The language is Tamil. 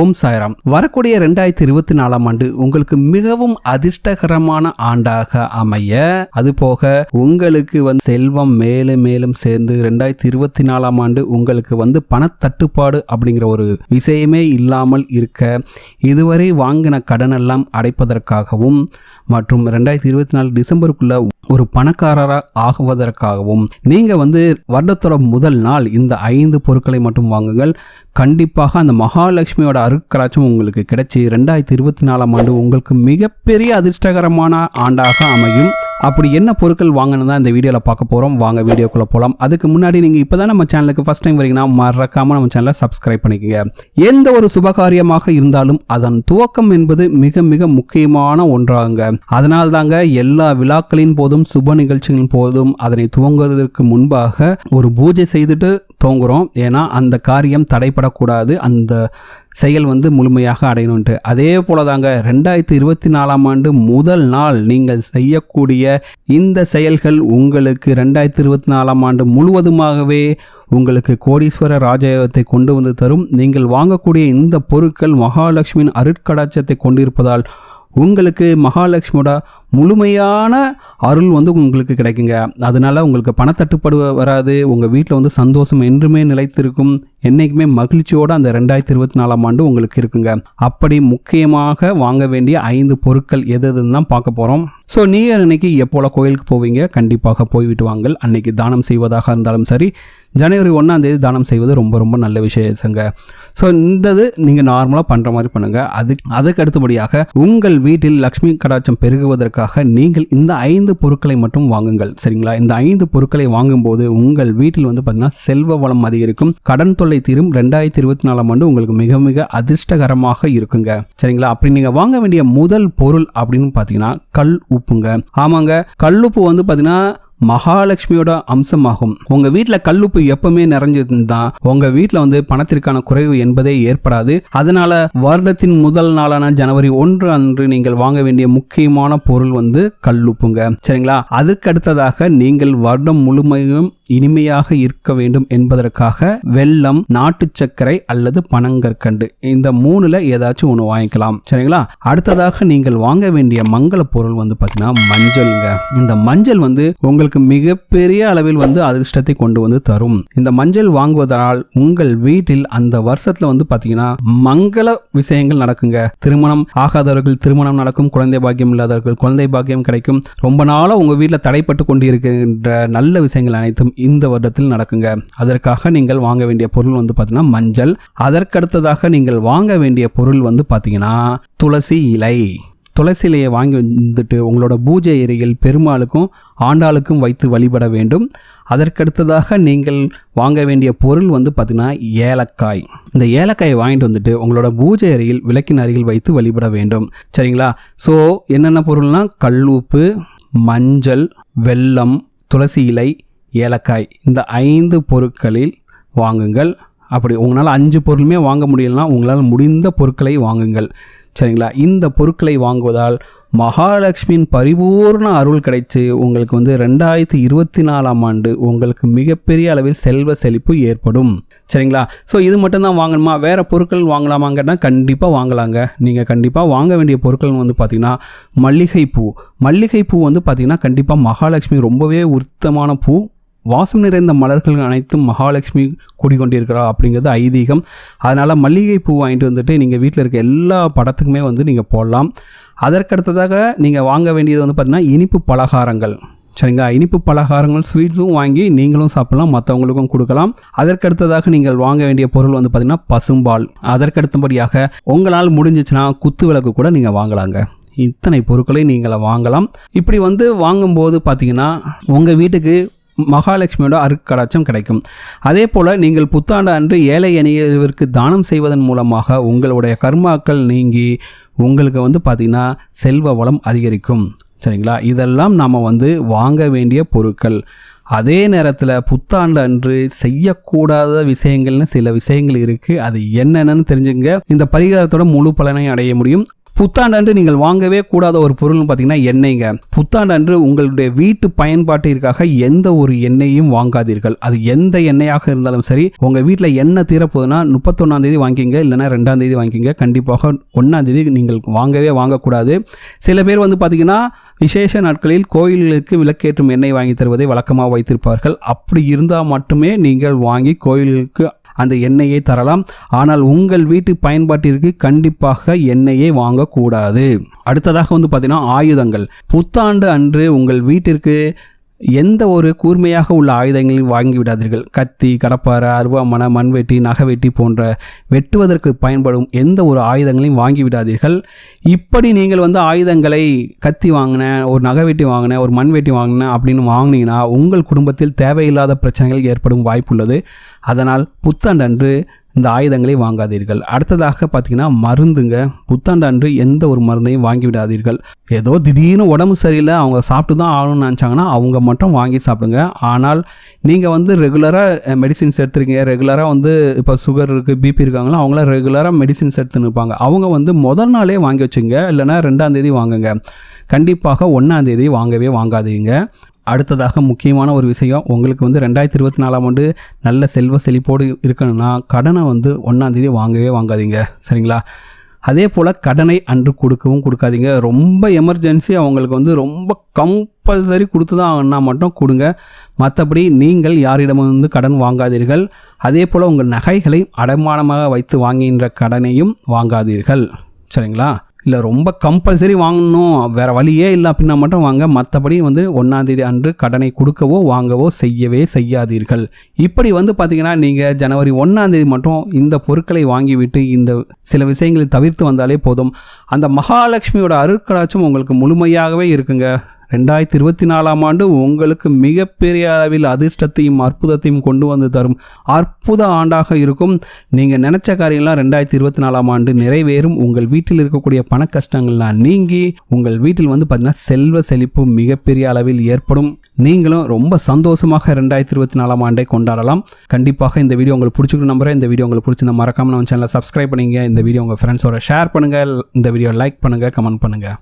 ஓம் சாய்ராம். வரக்கூடிய 2024ஆம் ஆண்டு உங்களுக்கு மிகவும் அதிர்ஷ்டகரமான ஆண்டாக அமைய, அது போக உங்களுக்கு செல்வம் மேலும் மேலும் சேர்ந்து 2024ஆம் ஆண்டு உங்களுக்கு பணத்தட்டுப்பாடு அப்படிங்கிற ஒரு விஷயமே இல்லாமல் இருக்க, இதுவரை வாங்கின கடனெல்லாம் அடைப்பதற்காகவும் மற்றும் 2024 டிசம்பருக்குள்ள ஒரு பணக்காரராக ஆகுவதற்காகவும் நீங்க வருடத்தோட முதல் நாள் இந்த 5 பொருட்களை மட்டும் வாங்குங்கள். கண்டிப்பாக அந்த மகாலட்சுமியோட அருட்கடாட்சம் உங்களுக்கு கிடைச்சி 2024ஆம் ஆண்டு உங்களுக்கு மிகப்பெரிய அதிர்ஷ்டகரமான ஆண்டாக அமையும். அப்படி என்ன பொருட்கள் வாங்கணும் தான் இந்த வீடியோவில் பார்க்க போகிறோம். வாங்க வீடியோக்குள்ளே போகலாம். அதுக்கு முன்னாடி நீங்கள் இப்போ தான் நம்ம சேனலுக்கு ஃபஸ்ட் டைம் வரீங்கன்னா மறக்காமல் நம்ம சேனலை சப்ஸ்கிரைப் பண்ணிக்கோங்க. எந்த ஒரு சுபகாரியமாக இருந்தாலும் அதன் துவக்கம் என்பது மிக மிக முக்கியமான ஒன்றாகுங்க. அதனால தாங்க எல்லா விழாக்களின் போதும் சுப நிகழ்ச்சிகளின் போதும் அதனை துவங்குவதற்கு முன்பாக ஒரு பூஜை செய்துட்டு துவங்குறோம். ஏன்னா அந்த காரியம் தடைப்படக்கூடாது, அந்த செயல் முழுமையாக அடையணுன்ட்டு. அதே போல தாங்க 2024ஆம் ஆண்டு முதல் நாள் நீங்கள் செய்யக்கூடிய இந்த செயல்கள் உங்களுக்கு 2024ஆம் ஆண்டு முழுவதுமாகவே உங்களுக்கு கோடீஸ்வர ராஜயோகத்தை கொண்டு தரும். நீங்கள் வாங்கக்கூடிய இந்த பொருட்கள் மகாலட்சுமியின் அருட்கடாட்சத்தை கொண்டிருப்பதால் உங்களுக்கு மகாலட்சுமியோட முழுமையான அருள் உங்களுக்கு கிடைக்குங்க. அதனால உங்களுக்கு பணத்தட்டுப்பாடு வராது. உங்கள் வீட்டில் சந்தோஷம் என்றுமே நிலைத்திருக்கும். என்றைக்குமே மகிழ்ச்சியோடு அந்த 2024ஆம் ஆண்டு உங்களுக்கு இருக்குங்க. அப்படி முக்கியமாக வாங்க வேண்டிய 5 பொருட்கள் எதுன்னு தான் பார்க்க போகிறோம். ஸோ நீங்கள் அன்னைக்கு எப்போல கோயிலுக்கு போவீங்க, கண்டிப்பாக போய்விட்டு வாங்கள். அன்னைக்கு தானம் செய்வதாக இருந்தாலும் சரி, ஜனவரி 1ஆம் தேதி தானம் செய்வது ரொம்ப ரொம்ப நல்ல விஷயங்க. ஸோ இந்த நீங்கள் நார்மலாக பண்ணுற மாதிரி பண்ணுங்கள். அதுக்கு அடுத்தபடியாக உங்கள் வீட்டில் லக்ஷ்மி கடாட்சம் பெருகுவதற்காக நீங்கள் இந்த 5 பொருட்களை மட்டும் வாங்குங்கள். சரிங்களா? இந்த 5 பொருட்களை வாங்கும்போது உங்கள் வீட்டில் பார்த்தீங்கன்னா செல்வ வளம் அதிகரிக்கும், கடன் தொல்லை தீரும். 2024ஆம் ஆண்டு உங்களுக்கு மிக மிக அதிர்ஷ்டகரமாக இருக்குங்க. சரிங்களா? அப்படி நீங்கள் வாங்க வேண்டிய முதல் பொருள் அப்படின்னு பார்த்தீங்கன்னா கல் உப்புங்க. ஆமாங்க, கல்லுப்பு பார்த்தீங்கன்னா மகாலட்சுமியோட அம்சமாகும். உங்க வீட்டுல கல்லுப்பு எப்பவுமே நிறைஞ்சிருந்தா உங்க வீட்டுல பணத்திற்கான குறைவு என்பதே ஏற்படாது. அதனால வருடத்தின் முதல் நாளான ஜனவரி 1 அன்று நீங்கள் வாங்க வேண்டிய முக்கியமான பொருள் கல்லுப்புங்க. சரிங்களா? அதுக்கு அடுத்ததாக நீங்கள் வருடம் முழுமையும் இனிமையாக இருக்க வேண்டும் என்பதற்காக வெல்லம், நாட்டு சர்க்கரை அல்லது பனங்கற்கண்டு, இந்த 3ல ஏதாச்சும் ஒன்று வாங்கிக்கலாம். சரிங்களா? அடுத்ததாக நீங்கள் வாங்க வேண்டிய மங்கள பொருள் பார்த்தீங்கன்னா மஞ்சள்ங்க. இந்த மஞ்சள் உங்களுக்கு மிகப்பெரிய அளவில் அதிர்ஷ்டத்தை கொண்டு தரும். இந்த மஞ்சள் வாங்குவதால் உங்கள் வீட்டில் அந்த வருஷத்துல பார்த்தீங்கன்னா மங்கள விஷயங்கள் நடக்குங்க. திருமணம் ஆகாதவர்கள் திருமணம் நடக்கும், குழந்தை பாக்கியம் இல்லாதவர்கள் குழந்தை பாக்கியம் கிடைக்கும். ரொம்ப நாளா உங்க வீட்டில் தடைப்பட்டு கொண்டிருக்கின்ற நல்ல விஷயங்கள் அனைத்தும் இந்த வருடத்தில் நடக்குங்க. அதற்காக நீங்கள் வாங்க வேண்டிய பொருள் பார்த்தீங்கன்னா மஞ்சள். அதற்கடுத்ததாக நீங்கள் வாங்க வேண்டிய பொருள் பார்த்தீங்கன்னா துளசி இலை. துளசி இலையை வாங்கி உங்களோட பூஜை அறையில் பெருமாளுக்கும் ஆண்டாளுக்கும் வைத்து வழிபட வேண்டும். அதற்கடுத்ததாக நீங்கள் வாங்க வேண்டிய பொருள் பார்த்தீங்கன்னா ஏலக்காய். இந்த ஏலக்காயை வாங்கிட்டு உங்களோட பூஜை அறையில் விளக்கின் அருகில் வைத்து வழிபட வேண்டும். சரிங்களா? ஸோ என்னென்ன பொருள்னா கல் உப்பு, மஞ்சள், வெல்லம், துளசி இலை, ஏலக்காய், இந்த 5 பொருட்களில் வாங்குங்கள். அப்படி உங்களால் 5 பொருளுமே வாங்க முடியலனா உங்களால் முடிந்த பொருட்களை வாங்குங்கள். சரிங்களா? இந்த பொருட்களை வாங்குவதால் மகாலட்சுமியின் பரிபூர்ண அருள் கிடைச்சு உங்களுக்கு 2024ஆம் ஆண்டு உங்களுக்கு மிகப்பெரிய அளவில் செல்வ செழிப்பு ஏற்படும். சரிங்களா? ஸோ இது மட்டும்தான் வாங்கணுமா, வேற பொருட்கள் வாங்கலாமாங்கன்னா கண்டிப்பாக வாங்கலாங்க. நீங்கள் கண்டிப்பாக வாங்க வேண்டிய பொருட்கள் பார்த்தீங்கன்னா மல்லிகைப்பூ. மல்லிகைப்பூ பார்த்தீங்கன்னா கண்டிப்பாக மகாலட்சுமி ரொம்பவே உத்தமமான பூ. வாசம் நிறைந்த மலர்கள் அனைத்தும் மகாலட்சுமி கூடிக்கொண்டிருக்கிறா அப்படிங்கிறது ஐதீகம். அதனால் மல்லிகை பூ வாங்கிட்டு நீங்கள் வீட்டில் இருக்க எல்லா படத்துக்குமே நீங்கள் போடலாம். அதற்கடுத்ததாக நீங்கள் வாங்க வேண்டியது பார்த்தீங்கன்னா இனிப்பு பலகாரங்கள். சரிங்களா? இனிப்பு பலகாரங்கள் ஸ்வீட்ஸும் வாங்கி நீங்களும் சாப்பிடலாம், மற்றவங்களுக்கும் கொடுக்கலாம். அதற்கடுத்ததாக நீங்கள் வாங்க வேண்டிய பொருள் பார்த்தீங்கன்னா பசும்பால். அதற்கடுத்தபடியாக உங்களால் முடிஞ்சிச்சுன்னா குத்து விளக்கு கூட நீங்கள் வாங்கலாங்க. இத்தனை பொருட்களை நீங்கள் வாங்கலாம். இப்படி வாங்கும்போது பார்த்தீங்கன்னா உங்கள் வீட்டுக்கு மகாலட்சுமியோட அருட்கடாட்சம் கிடைக்கும். அதே போல் நீங்கள் புத்தாண்டு அன்று ஏழை எளியவருக்கு தானம் செய்வதன் மூலமாக உங்களுடைய கர்மாக்கள் நீங்கி உங்களுக்கு பார்த்தீங்கன்னா செல்வ வளம் அதிகரிக்கும். சரிங்களா? இதெல்லாம் நாம் வாங்க வேண்டிய பொருட்கள். அதே நேரத்தில் புத்தாண்டு அன்று செய்யக்கூடாத விஷயங்கள்னு சில விஷயங்கள் இருக்குது. அது என்னென்னு தெரிஞ்சுங்க. இந்த பரிகாரத்தோட முழு பலனை அடைய முடியும். புத்தாண்டு அன்று நீங்கள் வாங்கவே கூடாத ஒரு பொருள்னு பார்த்தீங்கன்னா எண்ணெய்ங்க. புத்தாண்டு அன்று உங்களுடைய வீட்டு பயன்பாட்டிற்காக எந்த ஒரு எண்ணெயும் வாங்காதீர்கள். அது எந்த எண்ணெயாக இருந்தாலும் சரி, உங்கள் வீட்டில் எண்ணெய் தீரப்போகுதுன்னா 31ஆம் தேதி வாங்கிங்க, இல்லைனா 2ஆம் தேதி வாங்கிங்க. கண்டிப்பாக 1ஆம் தேதி நீங்கள் வாங்கக்கூடாது. சில பேர் வந்து பார்த்தீங்கன்னா விசேஷ நாட்களில் கோயில்களுக்கு விளக்கேற்றும் எண்ணெய் வாங்கி தருவதை வழக்கமாக வைத்திருப்பார்கள். அப்படி இருந்தால் மட்டுமே நீங்கள் வாங்கி கோயில்களுக்கு அந்த எண்ணெயை தரலாம். ஆனால் உங்கள் வீட்டு பயன்பாட்டிற்கு கண்டிப்பாக எண்ணெயை வாங்கக்கூடாது. அடுத்ததாக வந்து பார்த்தீங்கன்னா ஆயுதங்கள். புத்தாண்டு அன்று உங்கள் வீட்டிற்கு எந்த ஒரு கூர்மையாக உள்ள ஆயுதங்களையும் வாங்கி விடாதீர்கள். கத்தி, கடப்பாரை, அருவாமனை, மண்வெட்டி, நகைவெட்டி போன்ற வெட்டுவதற்கு பயன்படும் எந்த ஒரு ஆயுதங்களையும் வாங்கி விடாதீர்கள். இப்படி நீங்கள் வந்து ஆயுதங்களை கத்தி வாங்கினேன், ஒரு நகைவெட்டி வாங்கினேன், ஒரு மண்வெட்டி வாங்கினேன் அப்படின்னு வாங்கினீங்கன்னா உங்கள் குடும்பத்தில் தேவையில்லாத பிரச்சனைகள் ஏற்படும் வாய்ப்புள்ளது. அதனால் புத்தாண்டு அன்று இந்த ஆயுதங்களை வாங்காதீர்கள். அடுத்ததாக பார்த்தீங்கன்னா மருந்துங்க. புத்தாண்டு அன்று எந்த ஒரு மருந்தையும் வாங்கி விடாதீர்கள். ஏதோ திடீர்னு உடம்பு சரியில்லை, அவங்க சாப்பிட்டு தான் ஆகணும்னு நினச்சாங்கன்னா அவங்க மட்டும் வாங்கி சாப்பிடுங்க. ஆனால் நீங்கள் வந்து ரெகுலராக மெடிசின்ஸ் எடுத்துருக்கீங்க, ரெகுலராக வந்து இப்போ சுகர் இருக்குது, பிபி இருக்காங்களோ அவங்களாம் ரெகுலராக மெடிசின்ஸ் எடுத்துன்னு இருப்பாங்க. அவங்க வந்து முதல் நாளே வாங்கி வச்சுங்க, இல்லைனா 2ஆம் தேதி வாங்குங்க. கண்டிப்பாக 1ஆம் தேதி வாங்காதீங்க. அடுத்ததாக முக்கியமான ஒரு விஷயம், உங்களுக்கு வந்து 2024ஆம் ஆண்டு நல்ல செல்வ செழிப்போடு இருக்கணும்னா கடனை வந்து 1ஆம் தேதி வாங்காதீங்க. சரிங்களா? அதே போல் கடனை அன்று கொடுக்காதீங்க. ரொம்ப எமர்ஜென்சி, அவங்களுக்கு வந்து ரொம்ப கம்பல்சரி கொடுத்து தான் ஆகணும்னா மட்டும் கொடுங்க. மற்றபடி நீங்கள் யாரிடமும் வந்து கடன் வாங்காதீர்கள். அதே போல் உங்கள் நகைகளை அடமானமாக வைத்து வாங்குகின்ற கடனையும் வாங்காதீர்கள். சரிங்களா? இல்லை ரொம்ப கம்பல்சரி வாங்கணும், வேறு வழியே இல்லை அப்படின்னா மட்டும் வாங்க. மற்றபடி வந்து 1ஆம் தேதி அன்று கடனை கொடுக்கவோ வாங்கவோ செய்யாதீர்கள். இப்படி வந்து பார்த்தீங்கன்னா நீங்கள் ஜனவரி 1ஆம் தேதி மட்டும் இந்த பொருட்களை வாங்கிவிட்டு இந்த சில விஷயங்களை தவிர்த்து வந்தாலே போதும். அந்த மகாலட்சுமியோட அருட்கடாட்சம் உங்களுக்கு முழுமையாகவே இருக்குங்க. 2024ஆம் ஆண்டு உங்களுக்கு மிகப்பெரிய அளவில் அதிர்ஷ்டத்தையும் அற்புதத்தையும் கொண்டு வந்து தரும் அற்புத ஆண்டாக இருக்கும். நீங்கள் நினச்ச காரியங்கள்லாம் 2024ஆம் ஆண்டு நிறைவேறும். உங்கள் வீட்டில் இருக்கக்கூடிய பண கஷ்டங்கள்லாம் நீங்கி உங்கள் வீட்டில் வந்து பார்த்தீங்கன்னா செல்வ செழிப்பு மிகப்பெரிய அளவில் ஏற்படும். நீங்களும் ரொம்ப சந்தோஷமாக 2024ஆம் ஆண்டை கொண்டாடலாம். கண்டிப்பாக இந்த வீடியோ உங்களுக்கு பிடிச்சிக்கணும் நம்புறேன். இந்த வீடியோ உங்களுக்கு பிடிச்சிருந்தா மறக்காம நம்ம சேனலை சப்ஸ்கிரைப் பண்ணுங்க. இந்த வீடியோ உங்கள் ஃப்ரெண்ட்ஸோட ஷேர் பண்ணுங்கள். இந்த வீடியோ லைக் பண்ணுங்கள், கமெண்ட் பண்ணுங்கள்.